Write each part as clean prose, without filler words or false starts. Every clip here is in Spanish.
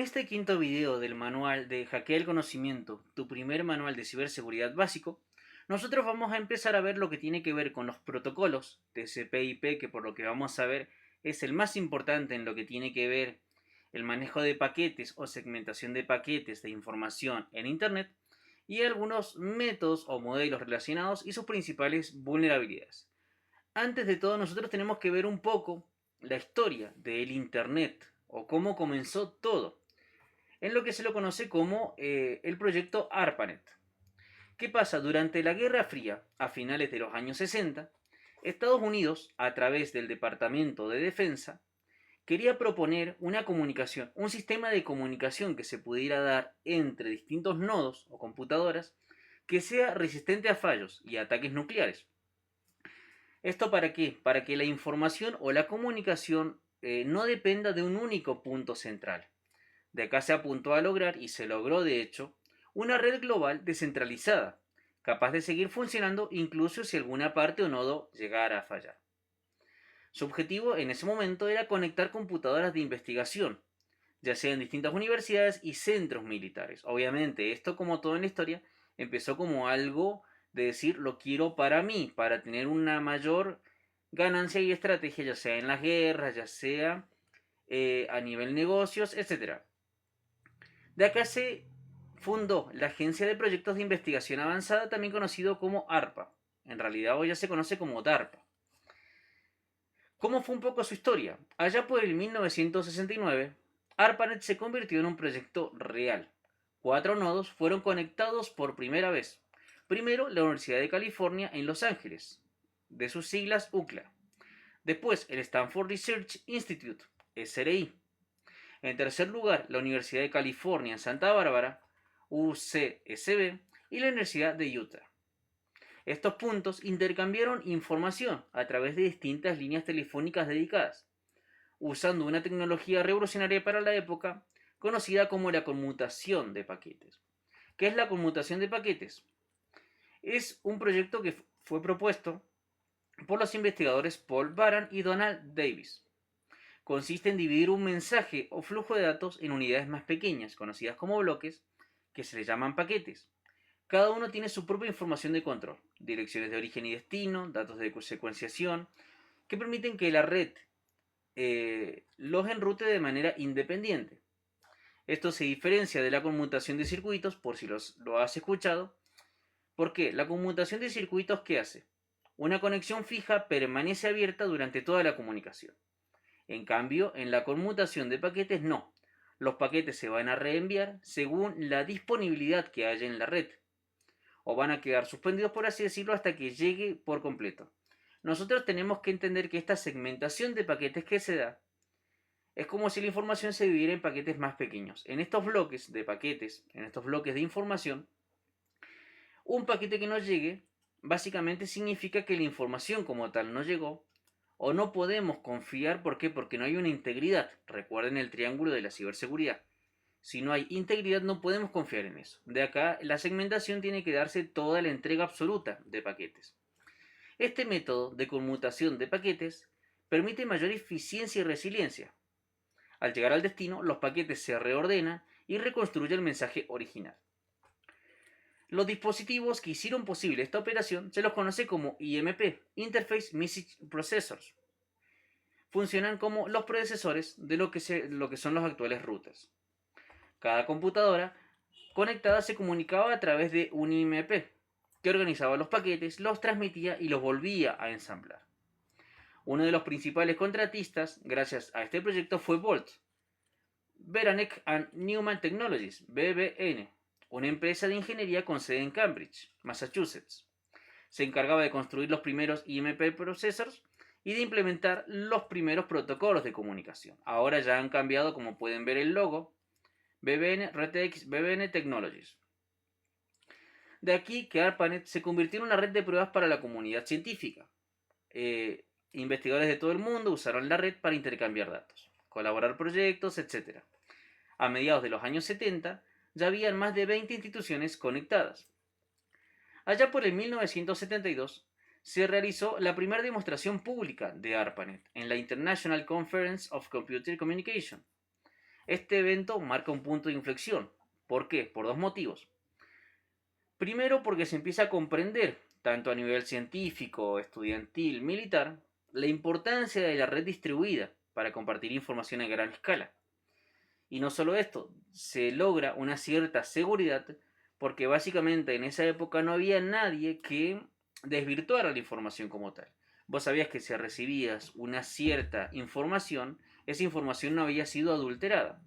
En este quinto video del manual de Hackea el Conocimiento, tu primer manual de ciberseguridad básico, nosotros vamos a empezar a ver lo que tiene que ver con los protocolos TCP/IP, que por lo que vamos a ver es el más importante en lo que tiene que ver el manejo de paquetes o segmentación de paquetes de información en Internet, y algunos métodos o modelos relacionados y sus principales vulnerabilidades. Antes de todo, nosotros tenemos que ver un poco la historia del Internet o cómo comenzó todo en lo que se lo conoce como el proyecto ARPANET. ¿Qué pasa? Durante la Guerra Fría, a finales de los años 60, Estados Unidos, a través del Departamento de Defensa, quería proponer una comunicación, un sistema de comunicación que se pudiera dar entre distintos nodos o computadoras que sea resistente a fallos y ataques nucleares. ¿Esto para qué? Para que la información o la comunicación no dependa de un único punto central. De acá se apuntó a lograr, y se logró de hecho, una red global descentralizada, capaz de seguir funcionando incluso si alguna parte o nodo llegara a fallar. Su objetivo en ese momento era conectar computadoras de investigación, ya sea en distintas universidades y centros militares. Obviamente, esto, como todo en la historia, empezó como algo de decir lo quiero para mí, para tener una mayor ganancia y estrategia, ya sea en las guerras, ya sea a nivel negocios, etc. De acá se fundó la Agencia de Proyectos de Investigación Avanzada, también conocido como ARPA. En realidad hoy ya se conoce como DARPA. ¿Cómo fue un poco su historia? Allá por el 1969, ARPANET se convirtió en un proyecto real. 4 nodos fueron conectados por primera vez. Primero, la Universidad de California en Los Ángeles, de sus siglas UCLA. Después, el Stanford Research Institute, SRI. En tercer lugar, la Universidad de California en Santa Bárbara, UCSB, y la Universidad de Utah. Estos puntos intercambiaron información a través de distintas líneas telefónicas dedicadas, usando una tecnología revolucionaria para la época conocida como la conmutación de paquetes. ¿Qué es la conmutación de paquetes? Es un proyecto que fue propuesto por los investigadores Paul Baran y Donald Davis. Consiste en dividir un mensaje o flujo de datos en unidades más pequeñas, conocidas como bloques, que se les llaman paquetes. Cada uno tiene su propia información de control, direcciones de origen y destino, datos de secuenciación, que permiten que la red los enrute de manera independiente. Esto se diferencia de la conmutación de circuitos, por si lo has escuchado. ¿Por qué? La conmutación de circuitos, ¿qué hace? Una conexión fija permanece abierta durante toda la comunicación. En cambio, en la conmutación de paquetes no. Los paquetes se van a reenviar según la disponibilidad que haya en la red, o van a quedar suspendidos, por así decirlo, hasta que llegue por completo. Nosotros tenemos que entender que esta segmentación de paquetes que se da es como si la información se dividiera en paquetes más pequeños. En estos bloques de paquetes, en estos bloques de información, un paquete que no llegue básicamente significa que la información como tal no llegó, o no podemos confiar. ¿Por qué? Porque no hay una integridad. Recuerden el triángulo de la ciberseguridad. Si no hay integridad, no podemos confiar en eso. De acá, la segmentación tiene que darse toda la entrega absoluta de paquetes. Este método de conmutación de paquetes permite mayor eficiencia y resiliencia. Al llegar al destino, los paquetes se reordenan y reconstruye el mensaje original. Los dispositivos que hicieron posible esta operación se los conoce como IMP, Interface Message Processors. Funcionan como los predecesores de lo que son los actuales routers. Cada computadora conectada se comunicaba a través de un IMP, que organizaba los paquetes, los transmitía y los volvía a ensamblar. Uno de los principales contratistas, gracias a este proyecto, fue Bolt, Beranek and Newman Technologies, BBN, una empresa de ingeniería con sede en Cambridge, Massachusetts. Se encargaba de construir los primeros IMP processors y de implementar los primeros protocolos de comunicación. Ahora ya han cambiado, como pueden ver, el logo. BBN RTX BBN Technologies. De aquí que ARPANET se convirtió en una red de pruebas para la comunidad científica. Investigadores de todo el mundo usaron la red para intercambiar datos, colaborar proyectos, etc. A mediados de los años 70 ya habían más de 20 instituciones conectadas. Allá por el 1972 se realizó la primera demostración pública de ARPANET en la International Conference of Computer Communication. Este evento marca un punto de inflexión. ¿Por qué? Por dos motivos. Primero, porque se empieza a comprender, tanto a nivel científico, estudiantil, militar, la importancia de la red distribuida para compartir información a gran escala. Y no solo esto, se logra una cierta seguridad porque básicamente en esa época no había nadie que desvirtuara la información como tal. Vos sabías que si recibías una cierta información, esa información no había sido adulterada.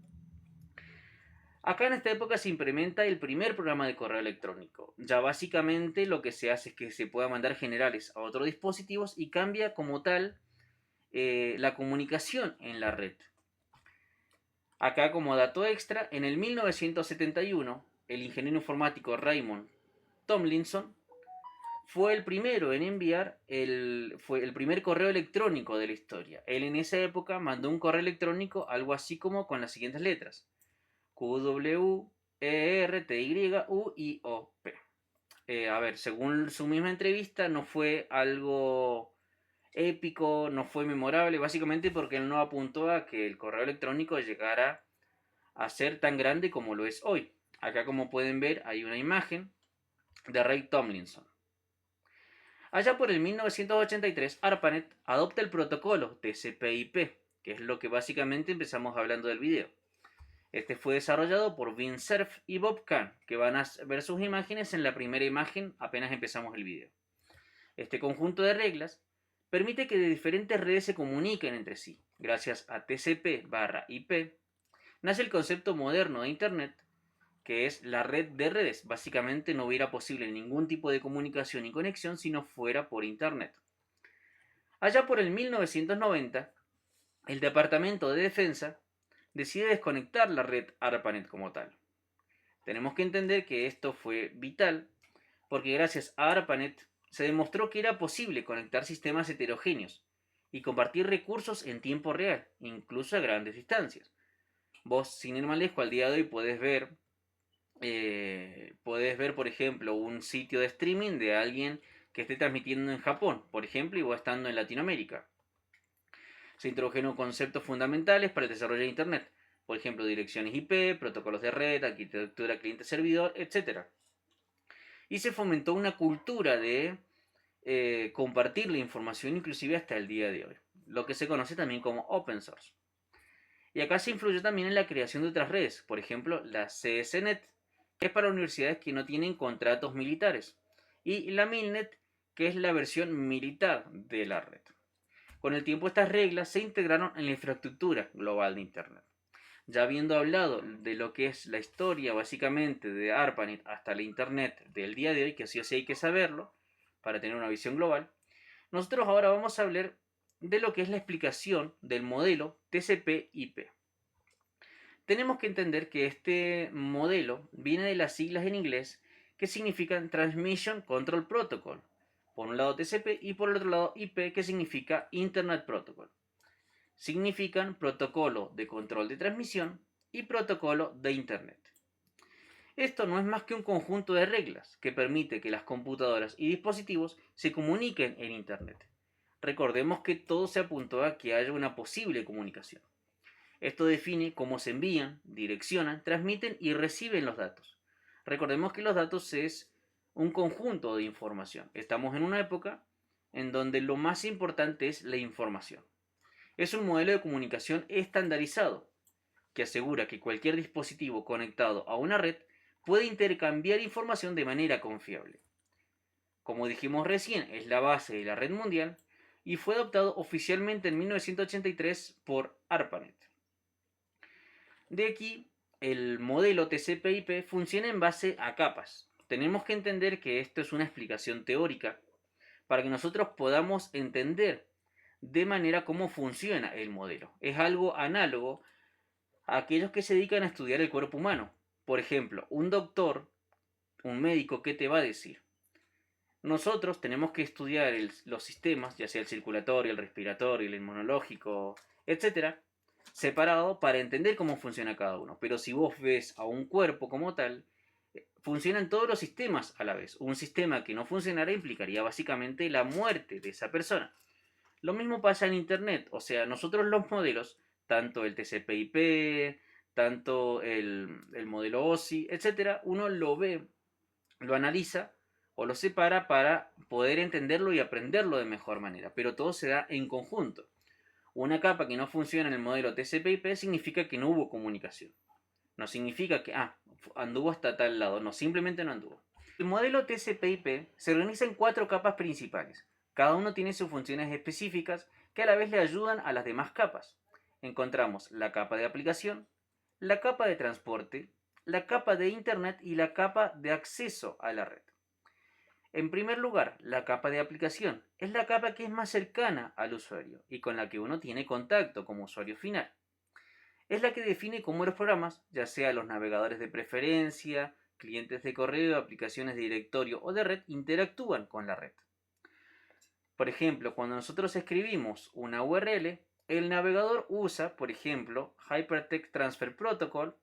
Acá en esta época se implementa el primer programa de correo electrónico. Ya básicamente lo que se hace es que se pueda mandar generales a otros dispositivos y cambia como tal la comunicación en la red. Acá como dato extra, en el 1971, el ingeniero informático Raymond Tomlinson fue el primero en enviar fue el primer correo electrónico de la historia. Él en esa época mandó un correo electrónico algo así como con las siguientes letras: QWERTYUIOP. A ver, según su misma entrevista, no fue algo épico, no fue memorable, básicamente porque él no apuntó a que el correo electrónico llegara a ser tan grande como lo es hoy. Acá, como pueden ver, hay una imagen de Ray Tomlinson. Allá por el 1983, ARPANET adopta el protocolo TCP/IP, que es lo que básicamente empezamos hablando del video. Este fue desarrollado por Vint Cerf y Bob Kahn, que van a ver sus imágenes en la primera imagen apenas empezamos el video. Este conjunto de reglas permite que diferentes redes se comuniquen entre sí. Gracias a TCP/IP, nace el concepto moderno de Internet, que es la red de redes. Básicamente no hubiera posible ningún tipo de comunicación y conexión si no fuera por Internet. Allá por el 1990, el Departamento de Defensa decide desconectar la red ARPANET como tal. Tenemos que entender que esto fue vital porque gracias a ARPANET se demostró que era posible conectar sistemas heterogéneos y compartir recursos en tiempo real, incluso a grandes distancias. Vos, sin ir más lejos, al día de hoy podés ver, por ejemplo, un sitio de streaming de alguien que esté transmitiendo en Japón, por ejemplo, y vos estando en Latinoamérica. Se introdujeron conceptos fundamentales para el desarrollo de Internet, por ejemplo, direcciones IP, protocolos de red, arquitectura cliente-servidor, etc. Y se fomentó una cultura de compartir la información inclusive hasta el día de hoy, lo que se conoce también como open source. Y acá se influyó también en la creación de otras redes, por ejemplo la CSNet, que es para universidades que no tienen contratos militares, y la Milnet, que es la versión militar de la red. Con el tiempo estas reglas se integraron en la infraestructura global de Internet. Ya habiendo hablado de lo que es la historia básicamente de ARPANET hasta la Internet del día de hoy, que sí o sí hay que saberlo para tener una visión global, nosotros ahora vamos a hablar de lo que es la explicación del modelo TCP/IP. Tenemos que entender que este modelo viene de las siglas en inglés que significan Transmission Control Protocol. Por un lado TCP y por el otro lado IP, que significa Internet Protocol. Significan protocolo de control de transmisión y protocolo de Internet. Esto no es más que un conjunto de reglas que permite que las computadoras y dispositivos se comuniquen en Internet. Recordemos que todo se apuntó a que haya una posible comunicación. Esto define cómo se envían, direccionan, transmiten y reciben los datos. Recordemos que los datos es un conjunto de información. Estamos en una época en donde lo más importante es la información. Es un modelo de comunicación estandarizado que asegura que cualquier dispositivo conectado a una red puede intercambiar información de manera confiable. Como dijimos recién, es la base de la red mundial y fue adoptado oficialmente en 1983 por ARPANET. De aquí, el modelo TCP/IP funciona en base a capas. Tenemos que entender que esto es una explicación teórica para que nosotros podamos entender de manera cómo funciona el modelo. Es algo análogo a aquellos que se dedican a estudiar el cuerpo humano. Por ejemplo, un doctor, un médico, ¿qué te va a decir? Nosotros tenemos que estudiar los sistemas, ya sea el circulatorio, el respiratorio, el inmunológico, etcétera, separado para entender cómo funciona cada uno. Pero si vos ves a un cuerpo como tal, funcionan todos los sistemas a la vez. Un sistema que no funcionara implicaría básicamente la muerte de esa persona. Lo mismo pasa en Internet, o sea, nosotros los modelos, tanto el TCP/IP, tanto el modelo OSI, etcétera, uno lo ve, lo analiza o lo separa para poder entenderlo y aprenderlo de mejor manera, pero todo se da en conjunto. Una capa que no funciona en el modelo TCP/IP significa que no hubo comunicación. No significa que anduvo hasta tal lado, no, simplemente no anduvo. El modelo TCP/IP se organiza en 4 capas principales. Cada uno tiene sus funciones específicas que a la vez le ayudan a las demás capas. Encontramos la capa de aplicación, la capa de transporte, la capa de Internet y la capa de acceso a la red. En primer lugar, la capa de aplicación es la capa que es más cercana al usuario y con la que uno tiene contacto como usuario final. Es la que define cómo los programas, ya sea los navegadores de preferencia, clientes de correo, aplicaciones de directorio o de red, interactúan con la red. Por ejemplo, cuando nosotros escribimos una URL, el navegador usa, por ejemplo, Hypertext Transfer Protocol,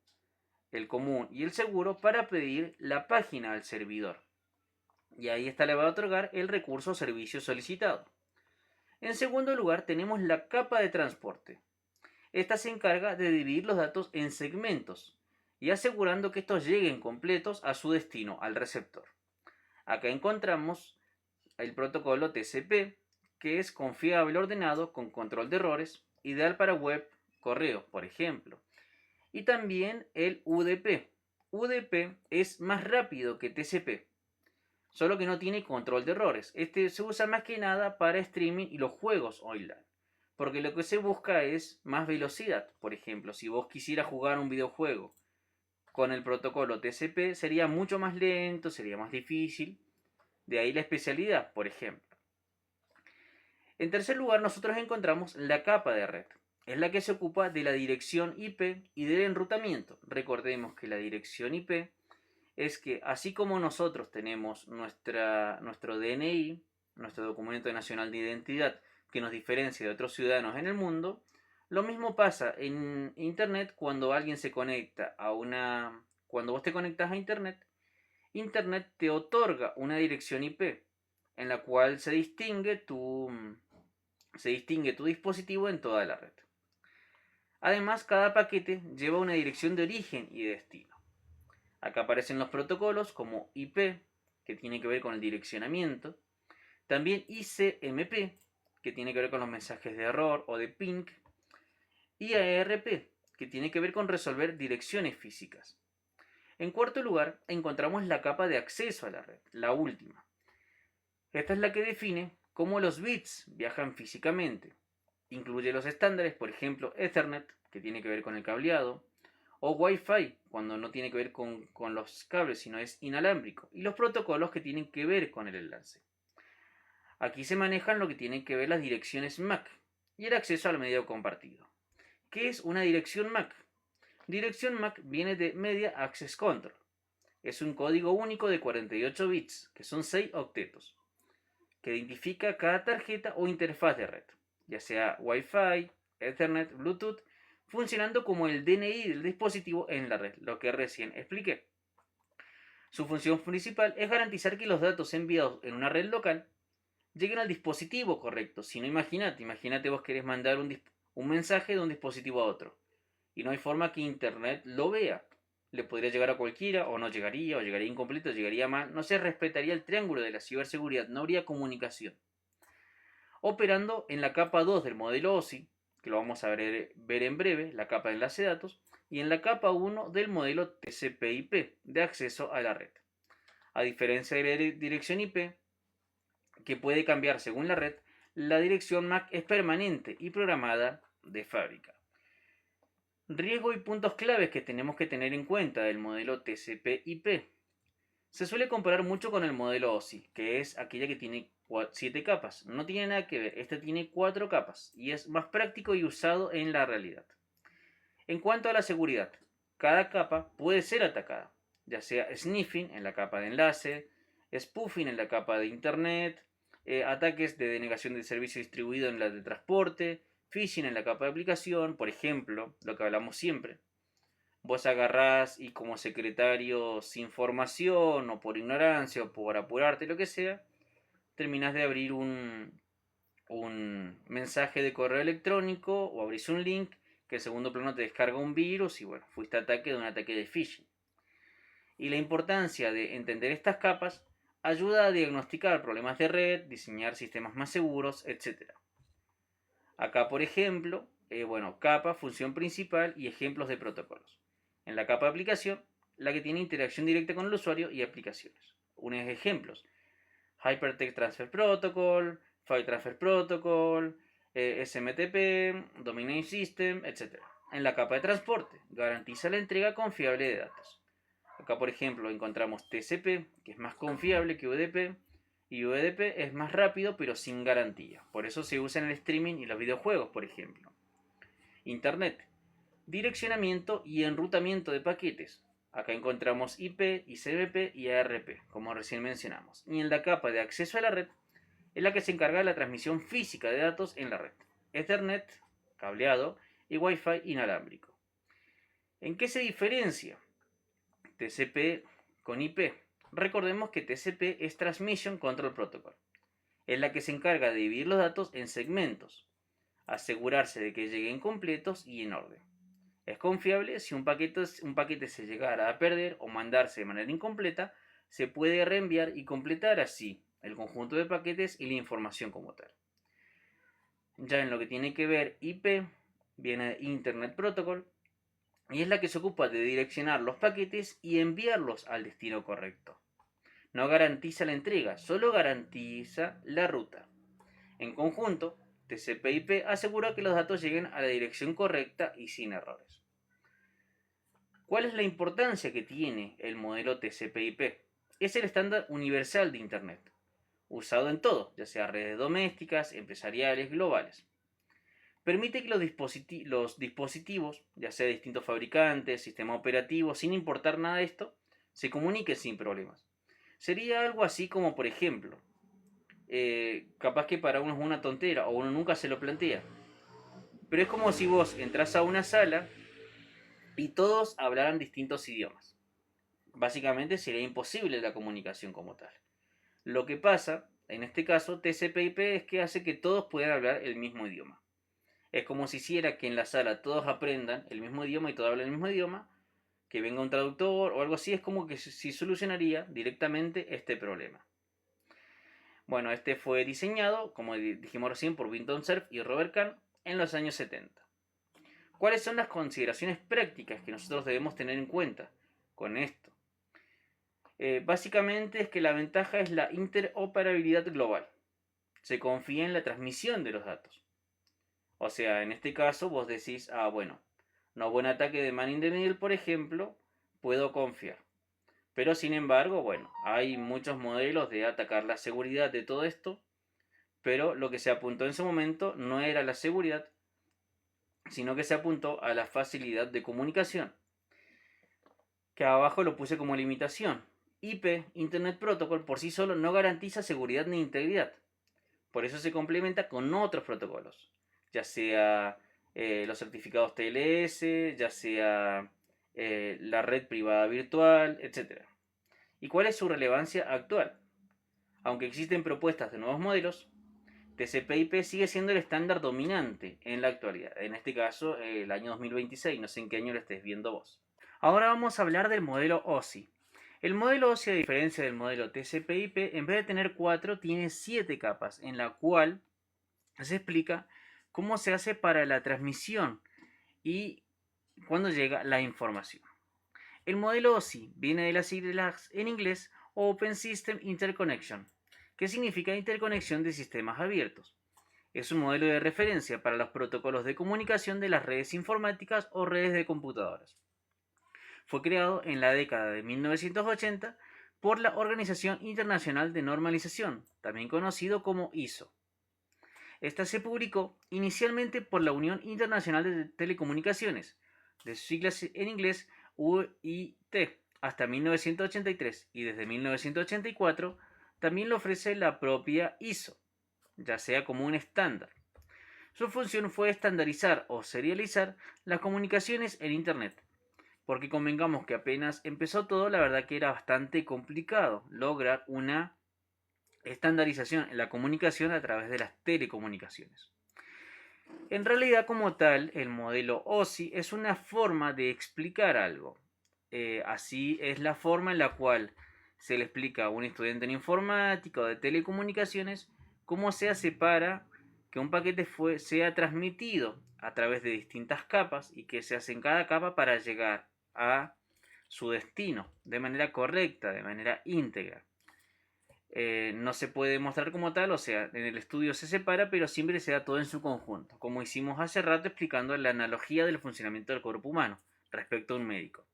el común y el seguro, para pedir la página al servidor. Y ahí esta le va a otorgar el recurso o servicio solicitado. En segundo lugar, tenemos la capa de transporte. Esta se encarga de dividir los datos en segmentos y asegurando que estos lleguen completos a su destino, al receptor. Acá encontramos el protocolo TCP, que es confiable, ordenado, con control de errores, ideal para web, correo, por ejemplo. Y también el UDP. UDP es más rápido que TCP, solo que no tiene control de errores. Este se usa más que nada para streaming y los juegos online, porque lo que se busca es más velocidad. Por ejemplo, si vos quisieras jugar un videojuego con el protocolo TCP, sería mucho más lento, sería más difícil. De ahí la especialidad, por ejemplo. En tercer lugar, nosotros encontramos la capa de red. Es la que se ocupa de la dirección IP y del enrutamiento. Recordemos que la dirección IP es que así como nosotros tenemos nuestro DNI, nuestro documento nacional de identidad, que nos diferencia de otros ciudadanos en el mundo, lo mismo pasa en Internet cuando alguien se conecta a una... Cuando vos te conectas a Internet, Internet te otorga una dirección IP en la cual se distingue tu dispositivo en toda la red. Además, cada paquete lleva una dirección de origen y de destino. Acá aparecen los protocolos como IP, que tiene que ver con el direccionamiento, también ICMP, que tiene que ver con los mensajes de error o de ping, y ARP, que tiene que ver con resolver direcciones físicas. En cuarto lugar, encontramos la capa de acceso a la red, la última. Esta es la que define cómo los bits viajan físicamente. Incluye los estándares, por ejemplo, Ethernet, que tiene que ver con el cableado, o Wi-Fi, cuando no tiene que ver con los cables, sino es inalámbrico, y los protocolos que tienen que ver con el enlace. Aquí se manejan lo que tienen que ver las direcciones MAC y el acceso al medio compartido. ¿Qué es una dirección MAC? Dirección MAC viene de Media Access Control. Es un código único de 48 bits, que son 6 octetos, que identifica cada tarjeta o interfaz de red, ya sea Wi-Fi, Ethernet, Bluetooth, funcionando como el DNI del dispositivo en la red, lo que recién expliqué. Su función principal es garantizar que los datos enviados en una red local lleguen al dispositivo correcto. Si no, imagínate vos querés mandar un mensaje de un dispositivo a otro y no hay forma que Internet lo vea. Le podría llegar a cualquiera, o no llegaría, o llegaría incompleto, llegaría mal. No se respetaría el triángulo de la ciberseguridad, no habría comunicación. Operando en la capa 2 del modelo OSI, que lo vamos a ver en breve, la capa de enlace de datos, y en la capa 1 del modelo TCP/IP de acceso a la red. A diferencia de la dirección IP, que puede cambiar según la red, la dirección MAC es permanente y programada de fábrica. Riesgo y puntos claves que tenemos que tener en cuenta del modelo TCP/IP. Se suele comparar mucho con el modelo OSI, que es aquella que tiene 7 capas. No tiene nada que ver, este tiene 4 capas y es más práctico y usado en la realidad. En cuanto a la seguridad, cada capa puede ser atacada, ya sea sniffing en la capa de enlace, spoofing en la capa de internet, ataques de denegación de servicio distribuido en la de transporte, phishing en la capa de aplicación, por ejemplo, lo que hablamos siempre. Vos agarrás y como secretario sin formación o por ignorancia o por apurarte, lo que sea, terminás de abrir un mensaje de correo electrónico o abrís un link que el segundo plano te descarga un virus y bueno, fuiste ataque de un ataque de phishing. Y la importancia de entender estas capas ayuda a diagnosticar problemas de red, diseñar sistemas más seguros, etc. Acá, por ejemplo, capa, función principal y ejemplos de protocolos. En la capa de aplicación, la que tiene interacción directa con el usuario y aplicaciones. Unos ejemplos: Hypertext Transfer Protocol, File Transfer Protocol, SMTP, Domain Name System, etc. En la capa de transporte, garantiza la entrega confiable de datos. Acá, por ejemplo, encontramos TCP, que es más confiable que UDP, y UDP es más rápido pero sin garantía. Por eso se usa en el streaming y los videojuegos, por ejemplo. Internet, direccionamiento y enrutamiento de paquetes. Acá encontramos IP, ICMP y ARP, como recién mencionamos. Y en la capa de acceso a la red es la que se encarga de la transmisión física de datos en la red. Ethernet, cableado, y Wi-Fi inalámbrico. ¿En qué se diferencia TCP con IP? Recordemos que TCP es Transmission Control Protocol. Es la que se encarga de dividir los datos en segmentos, asegurarse de que lleguen completos y en orden. Es confiable. Si un paquete se llegara a perder o mandarse de manera incompleta, se puede reenviar y completar así el conjunto de paquetes y la información como tal. Ya en lo que tiene que ver IP, viene de Internet Protocol y es la que se ocupa de direccionar los paquetes y enviarlos al destino correcto. No garantiza la entrega, solo garantiza la ruta. En conjunto, TCP/IP asegura que los datos lleguen a la dirección correcta y sin errores. ¿Cuál es la importancia que tiene el modelo TCP/IP? Es el estándar universal de Internet, usado en todo, ya sea redes domésticas, empresariales, globales. Permite que los dispositivos, ya sea de distintos fabricantes, sistema operativo, sin importar nada de esto, se comuniquen sin problemas. Sería algo así como, por ejemplo, capaz que para uno es una tontera o uno nunca se lo plantea, pero es como si vos entras a una sala y todos hablaran distintos idiomas. Básicamente sería imposible la comunicación como tal. Lo que pasa, en este caso, TCP/IP es que hace que todos puedan hablar el mismo idioma. Es como si hiciera que en la sala todos aprendan el mismo idioma y todos hablen el mismo idioma, que venga un traductor o algo así, es como que si solucionaría directamente este problema. Bueno, este fue diseñado, como dijimos recién, por Vinton Cerf y Robert Kahn en los años 70. ¿Cuáles son las consideraciones prácticas que nosotros debemos tener en cuenta con esto? Básicamente es que la ventaja es la interoperabilidad global. Se confía en la transmisión de los datos. O sea, en este caso vos decís, no hubo un ataque de man in the middle, por ejemplo, puedo confiar. Pero sin embargo, hay muchos modelos de atacar la seguridad de todo esto, pero lo que se apuntó en su momento no era la seguridad, sino que se apuntó a la facilidad de comunicación, que abajo lo puse como limitación. IP, Internet Protocol, por sí solo no garantiza seguridad ni integridad. Por eso se complementa con otros protocolos, ya sea los certificados TLS, ya sea la red privada virtual, etc. ¿Y cuál es su relevancia actual? Aunque existen propuestas de nuevos modelos, TCP/IP sigue siendo el estándar dominante en la actualidad. En este caso, el año 2026, no sé en qué año lo estés viendo vos. Ahora vamos a hablar del modelo OSI. El modelo OSI, a diferencia del modelo TCP/IP, en vez de tener 4, tiene 7 capas, en la cual se explica cómo se hace para la transmisión y cuándo llega la información. El modelo OSI viene de las siglas en inglés Open System Interconnection, que significa interconexión de sistemas abiertos. Es un modelo de referencia para los protocolos de comunicación de las redes informáticas o redes de computadoras. Fue creado en la década de 1980 por la Organización Internacional de Normalización, también conocido como ISO. Esta se publicó inicialmente por la Unión Internacional de Telecomunicaciones, de sus siglas en inglés UIT, hasta 1983, y desde 1984 también lo ofrece la propia ISO, ya sea como un estándar. Su función fue estandarizar o serializar las comunicaciones en Internet, porque convengamos que apenas empezó todo, la verdad que era bastante complicado lograr una estandarización en la comunicación a través de las telecomunicaciones. En realidad, como tal, el modelo OSI es una forma de explicar algo. Así es la forma en la cual se le explica a un estudiante en informática o de telecomunicaciones cómo se hace para que un paquete sea transmitido a través de distintas capas y que se hace en cada capa para llegar a su destino de manera correcta, de manera íntegra. No se puede mostrar como tal, o sea, en el estudio se separa, pero siempre se da todo en su conjunto, como hicimos hace rato explicando la analogía del funcionamiento del cuerpo humano respecto a un médico.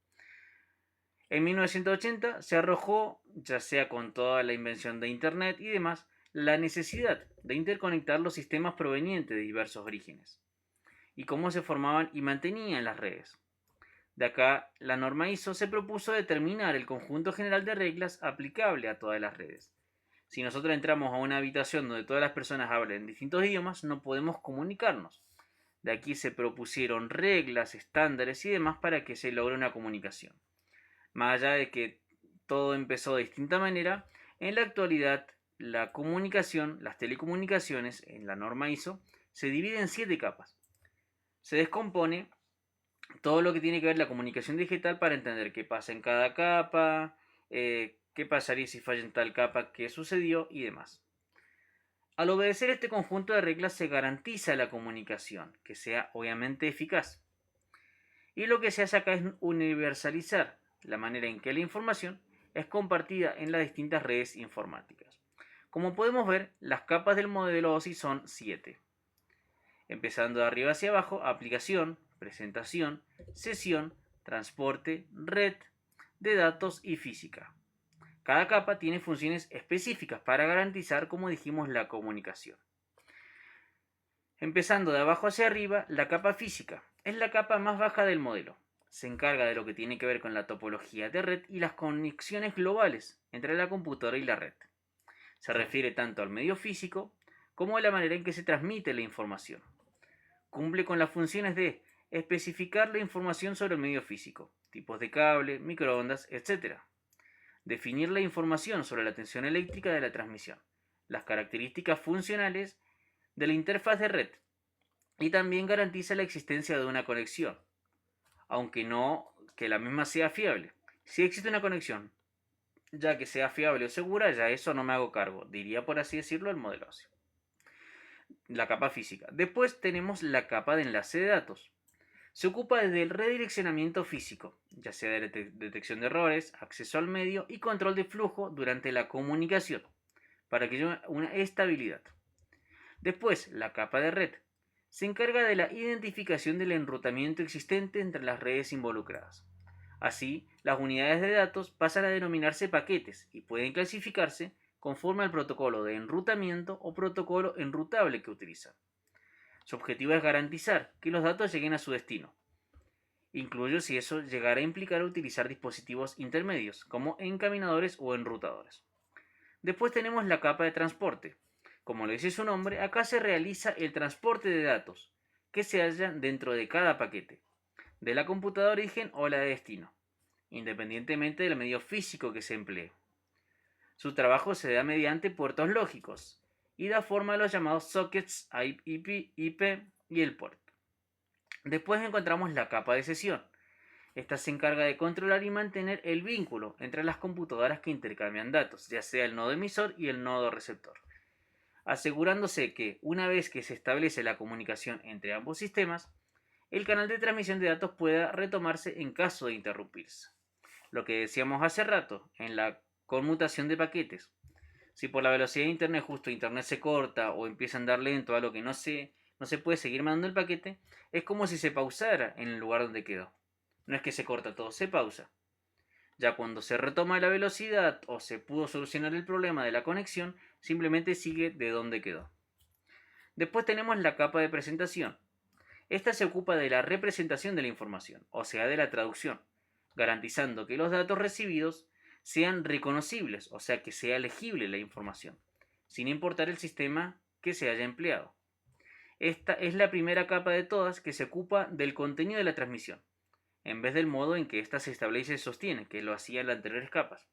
En 1980 se arrojó, ya sea con toda la invención de Internet y demás, la necesidad de interconectar los sistemas provenientes de diversos orígenes y cómo se formaban y mantenían las redes. De acá, la norma ISO se propuso determinar el conjunto general de reglas aplicable a todas las redes. Si nosotros entramos a una habitación donde todas las personas hablan distintos idiomas, no podemos comunicarnos. De aquí se propusieron reglas, estándares y demás para que se logre una comunicación. Más allá de que todo empezó de distinta manera, en la actualidad la comunicación, las telecomunicaciones, en la norma ISO, se divide en 7 capas. Se descompone todo lo que tiene que ver la comunicación digital para entender qué pasa en cada capa, qué pasaría si falla en tal capa, qué sucedió y demás. Al obedecer este conjunto de reglas se garantiza la comunicación, que sea obviamente eficaz. Y lo que se hace acá es universalizar la manera en que la información es compartida en las distintas redes informáticas. Como podemos ver, las capas del modelo OSI son 7. Empezando de arriba hacia abajo, aplicación, presentación, sesión, transporte, red de datos y física. Cada capa tiene funciones específicas para garantizar, como dijimos, la comunicación. Empezando de abajo hacia arriba, la capa física es la capa más baja del modelo. Se encarga de lo que tiene que ver con la topología de red y las conexiones globales entre la computadora y la red. Se refiere tanto al medio físico como a la manera en que se transmite la información. Cumple con las funciones de especificar la información sobre el medio físico, tipos de cable, microondas, etc. Definir la información sobre la tensión eléctrica de la transmisión, las características funcionales de la interfaz de red y también garantiza la existencia de una conexión, aunque no que la misma sea fiable. Si existe una conexión, ya que sea fiable o segura, ya eso no me hago cargo, diría por así decirlo el modelo OSI. La capa física. Después tenemos la capa de enlace de datos. Se ocupa del redireccionamiento físico, ya sea de detección de errores, acceso al medio y control de flujo durante la comunicación, para que haya una estabilidad. Después, la capa de red. Se encarga de la identificación del enrutamiento existente entre las redes involucradas. Así, las unidades de datos pasan a denominarse paquetes y pueden clasificarse conforme al protocolo de enrutamiento o protocolo enrutable que utilizan. Su objetivo es garantizar que los datos lleguen a su destino, incluso si eso llegara a implicar utilizar dispositivos intermedios, como encaminadores o enrutadores. Después tenemos la capa de transporte. Como lo dice su nombre, acá se realiza el transporte de datos que se hallan dentro de cada paquete, de la computadora de origen o la de destino, independientemente del medio físico que se emplee. Su trabajo se da mediante puertos lógicos y da forma a los llamados sockets IP y el puerto. Después encontramos la capa de sesión. Esta se encarga de controlar y mantener el vínculo entre las computadoras que intercambian datos, ya sea el nodo emisor y el nodo receptor, asegurándose que, una vez que se establece la comunicación entre ambos sistemas, el canal de transmisión de datos pueda retomarse en caso de interrumpirse. Lo que decíamos hace rato, en la conmutación de paquetes. Si por la velocidad de internet justo internet se corta o empieza a andar lento, algo que no se puede seguir mandando el paquete, es como si se pausara en el lugar donde quedó. No es que se corta todo, se pausa. Ya cuando se retoma la velocidad o se pudo solucionar el problema de la conexión, simplemente sigue de donde quedó. Después tenemos la capa de presentación. Esta se ocupa de la representación de la información, o sea, de la traducción, garantizando que los datos recibidos sean reconocibles, o sea, que sea legible la información, sin importar el sistema que se haya empleado. Esta es la primera capa de todas que se ocupa del contenido de la transmisión, en vez del modo en que ésta se establece y sostiene, que lo hacían las anteriores capas.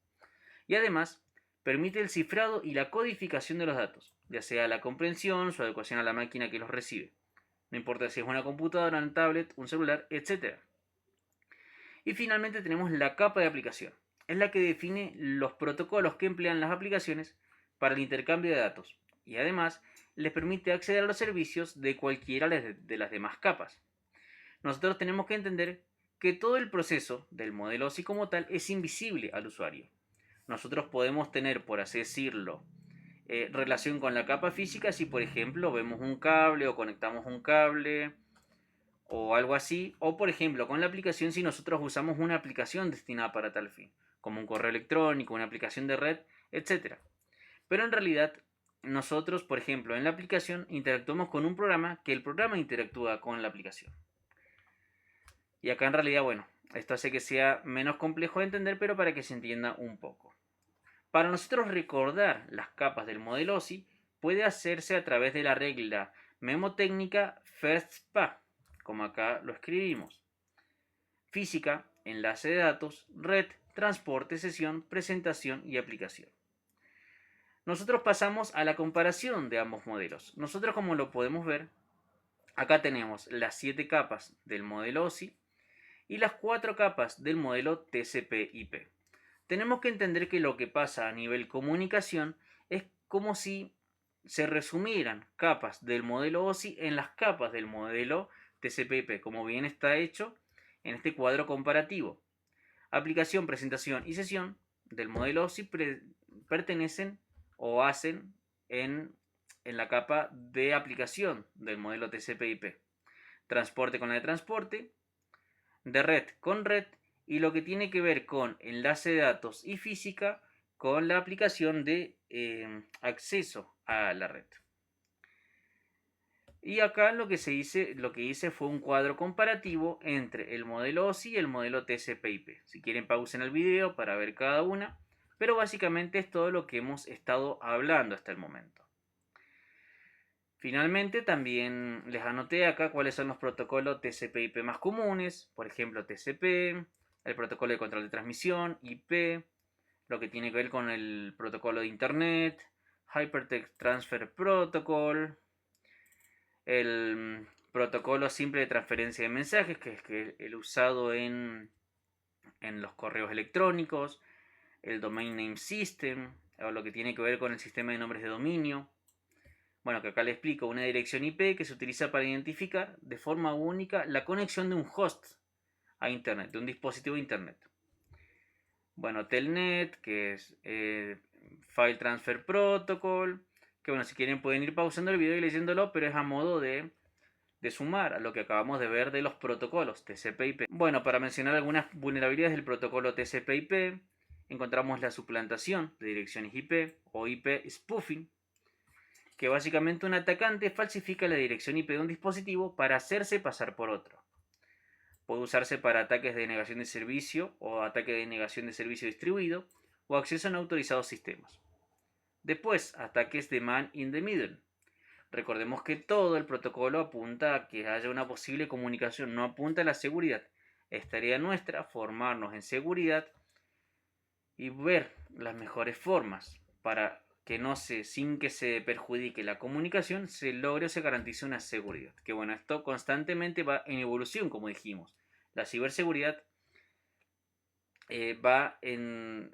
Y además, permite el cifrado y la codificación de los datos, ya sea la comprensión, su adecuación a la máquina que los recibe. No importa si es una computadora, una tablet, un celular, etc. Y finalmente tenemos la capa de aplicación. Es la que define los protocolos que emplean las aplicaciones para el intercambio de datos y además les permite acceder a los servicios de cualquiera de las demás capas. Nosotros tenemos que entender que todo el proceso del modelo OSI como tal es invisible al usuario. Nosotros podemos tener, por así decirlo, relación con la capa física si por ejemplo vemos un cable o conectamos un cable o algo así, o por ejemplo con la aplicación si nosotros usamos una aplicación destinada para tal fin, como un correo electrónico, una aplicación de red, etc. Pero en realidad nosotros, por ejemplo, en la aplicación interactuamos con un programa que el programa interactúa con la aplicación. Y acá en realidad, bueno, esto hace que sea menos complejo de entender, pero para que se entienda un poco. Para nosotros recordar las capas del modelo OSI puede hacerse a través de la regla memotécnica FIRST-PA, como acá lo escribimos. Física, enlace de datos, red, transporte, sesión, presentación y aplicación. Nosotros pasamos a la comparación de ambos modelos. Nosotros, como lo podemos ver, acá tenemos las 7 capas del modelo OSI y las 4 capas del modelo TCP/IP. Tenemos que entender que lo que pasa a nivel comunicación es como si se resumieran capas del modelo OSI en las capas del modelo TCP/IP, como bien está hecho en este cuadro comparativo. Aplicación, presentación y sesión del modelo OSI pertenecen o hacen en la capa de aplicación del modelo TCP/IP. Transporte con la de transporte, de red con red, y lo que tiene que ver con enlace de datos y física con la aplicación de acceso a la red. Y acá lo que hice fue un cuadro comparativo entre el modelo OSI y el modelo TCP/IP. Si quieren pausen el video para ver cada una, pero básicamente es todo lo que hemos estado hablando hasta el momento. Finalmente también les anoté acá cuáles son los protocolos TCP/IP más comunes, por ejemplo TCP, el protocolo de control de transmisión, IP, lo que tiene que ver con el protocolo de Internet, Hypertext Transfer Protocol, el protocolo simple de transferencia de mensajes, que es el usado en los correos electrónicos, el Domain Name System, o lo que tiene que ver con el sistema de nombres de dominio. Bueno, que acá le explico, una dirección IP que se utiliza para identificar de forma única la conexión de un host a Internet, de un dispositivo a Internet. Bueno, Telnet, que es File Transfer Protocol, que bueno, si quieren pueden ir pausando el video y leyéndolo, pero es a modo de sumar a lo que acabamos de ver de los protocolos TCP/IP. Bueno, para mencionar algunas vulnerabilidades del protocolo TCP/IP, encontramos la suplantación de direcciones IP o IP spoofing, que básicamente un atacante falsifica la dirección IP de un dispositivo para hacerse pasar por otro. Puede usarse para ataques de negación de servicio o ataque de negación de servicio distribuido o acceso a no autorizados sistemas. Después, ataques de man in the middle. Recordemos que todo el protocolo apunta a que haya una posible comunicación, no apunta a la seguridad. Es tarea nuestra formarnos en seguridad y ver las mejores formas para que sin que se perjudique la comunicación, se logre o se garantice una seguridad. Que bueno, esto constantemente va en evolución, como dijimos. La ciberseguridad va en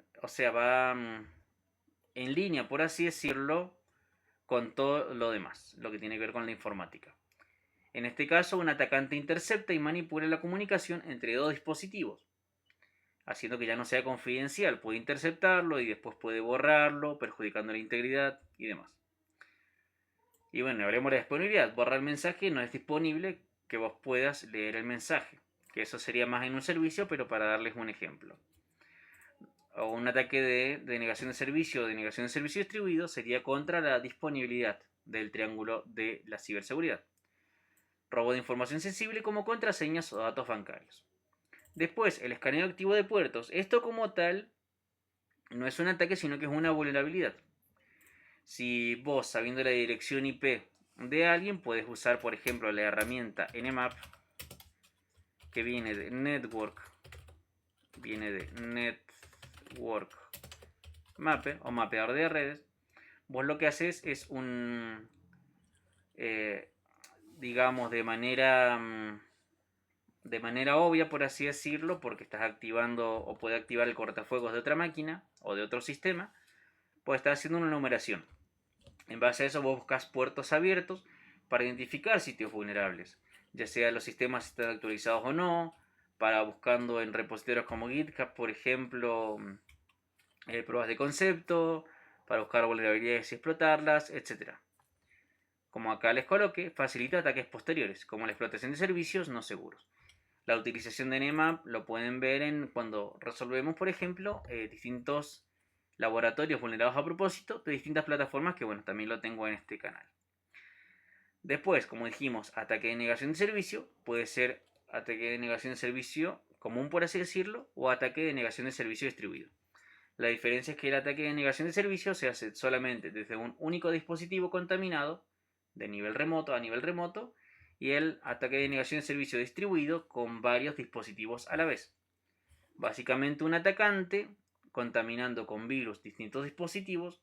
línea, por así decirlo, con todo lo demás, lo que tiene que ver con la informática. En este caso, un atacante intercepta y manipula la comunicación entre dos dispositivos, haciendo que ya no sea confidencial. Puede interceptarlo y después puede borrarlo, perjudicando la integridad y demás. Y bueno, hablemos de la disponibilidad. Borrar el mensaje no es disponible que vos puedas leer el mensaje, que eso sería más en un servicio, pero para darles un ejemplo. O un ataque de negación de servicio o de negación de servicio distribuido sería contra la disponibilidad del triángulo de la ciberseguridad. Robo de información sensible como contraseñas o datos bancarios. Después, el escaneo activo de puertos. Esto como tal no es un ataque, sino que es una vulnerabilidad. Si vos, sabiendo la dirección IP de alguien, puedes usar, por ejemplo, la herramienta Nmap, que viene de Network Mapper o mapeador de redes. Vos lo que haces es digamos, de manera obvia, por así decirlo, porque estás activando o puede activar el cortafuegos de otra máquina o de otro sistema, pues estás haciendo una numeración. En base a eso vos buscas puertos abiertos para identificar sitios vulnerables, ya sea los sistemas están actualizados o no, para buscando en repositorios como GitHub, por ejemplo, pruebas de concepto, para buscar vulnerabilidades y explotarlas, etc. Como acá les coloqué, facilita ataques posteriores, como la explotación de servicios no seguros. La utilización de Nmap lo pueden ver en cuando resolvemos, por ejemplo, distintos laboratorios vulnerados a propósito de distintas plataformas que, bueno, también lo tengo en este canal. Después, como dijimos, ataque de negación de servicio puede ser ataque de negación de servicio común, por así decirlo, o ataque de negación de servicio distribuido. La diferencia es que el ataque de negación de servicio se hace solamente desde un único dispositivo contaminado de nivel remoto a nivel remoto y el ataque de negación de servicio distribuido con varios dispositivos a la vez. Básicamente un atacante contaminando con virus distintos dispositivos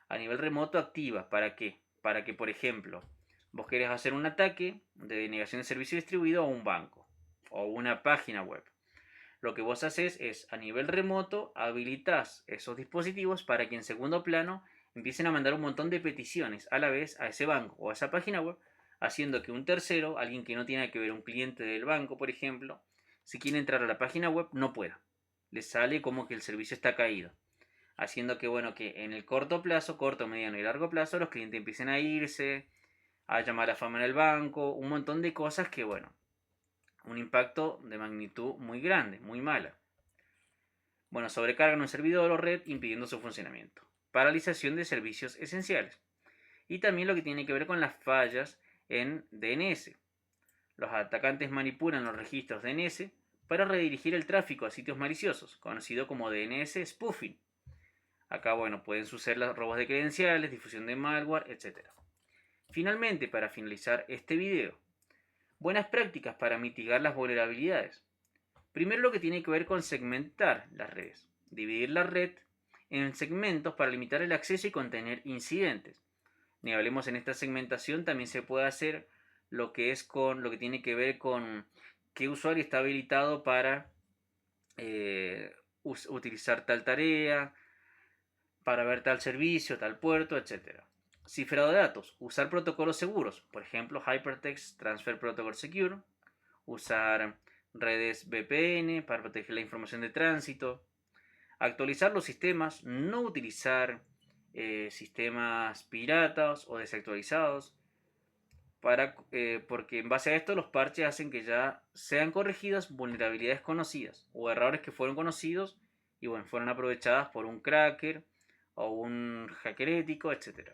a nivel remoto activa. ¿Para qué? Para que, por ejemplo, vos querés hacer un ataque de denegación de servicio distribuido a un banco o una página web. Lo que vos haces es, a nivel remoto, habilitas esos dispositivos para que en segundo plano empiecen a mandar un montón de peticiones a la vez a ese banco o a esa página web, haciendo que un tercero, alguien que no tiene que ver, un cliente del banco, por ejemplo, si quiere entrar a la página web, no pueda. Le sale como que el servicio está caído. Haciendo que, bueno, que en el corto plazo, corto, mediano y largo plazo, los clientes empiecen a irse, a llamar a fama en el banco, un montón de cosas que, bueno, un impacto de magnitud muy grande, muy mala. Bueno, sobrecargan un servidor o red impidiendo su funcionamiento. Paralización de servicios esenciales. Y también lo que tiene que ver con las fallas en DNS. Los atacantes manipulan los registros DNS para redirigir el tráfico a sitios maliciosos, conocido como DNS spoofing. Acá, bueno, pueden suceder los robos de credenciales, difusión de malware, etc. Finalmente, para finalizar este video, buenas prácticas para mitigar las vulnerabilidades. Primero lo que tiene que ver con segmentar las redes. Dividir la red en segmentos para limitar el acceso y contener incidentes. Ni hablemos en esta segmentación, también se puede hacer lo que es con lo que tiene que ver con qué usuario está habilitado para utilizar tal tarea, para ver tal servicio, tal puerto, etc. Cifrado de datos. Usar protocolos seguros. Por ejemplo, Hypertext Transfer Protocol Secure. Usar redes VPN para proteger la información de tránsito. Actualizar los sistemas. No utilizar sistemas piratas o desactualizados. Porque en base a esto los parches hacen que ya sean corregidas vulnerabilidades conocidas o errores que fueron conocidos y bueno, fueron aprovechadas por un cracker o un hacker ético, etc.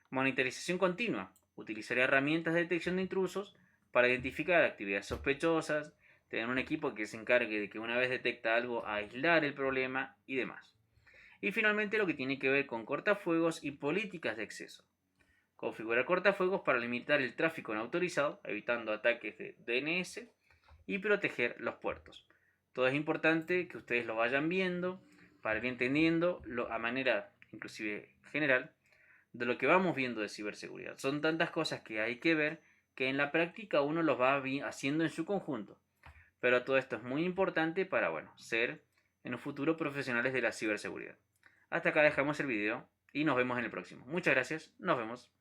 Monitorización continua. Utilizar herramientas de detección de intrusos para identificar actividades sospechosas, tener un equipo que se encargue de que una vez detecta algo, aislar el problema y demás. Y finalmente lo que tiene que ver con cortafuegos y políticas de acceso. Configurar cortafuegos para limitar el tráfico no autorizado, evitando ataques de DNS y proteger los puertos. Todo es importante que ustedes lo vayan viendo para ir entendiendo a manera inclusive general de lo que vamos viendo de ciberseguridad. Son tantas cosas que hay que ver que en la práctica uno los va haciendo en su conjunto. Pero todo esto es muy importante para, bueno, ser en un futuro profesionales de la ciberseguridad. Hasta acá dejamos el video y nos vemos en el próximo. Muchas gracias, nos vemos.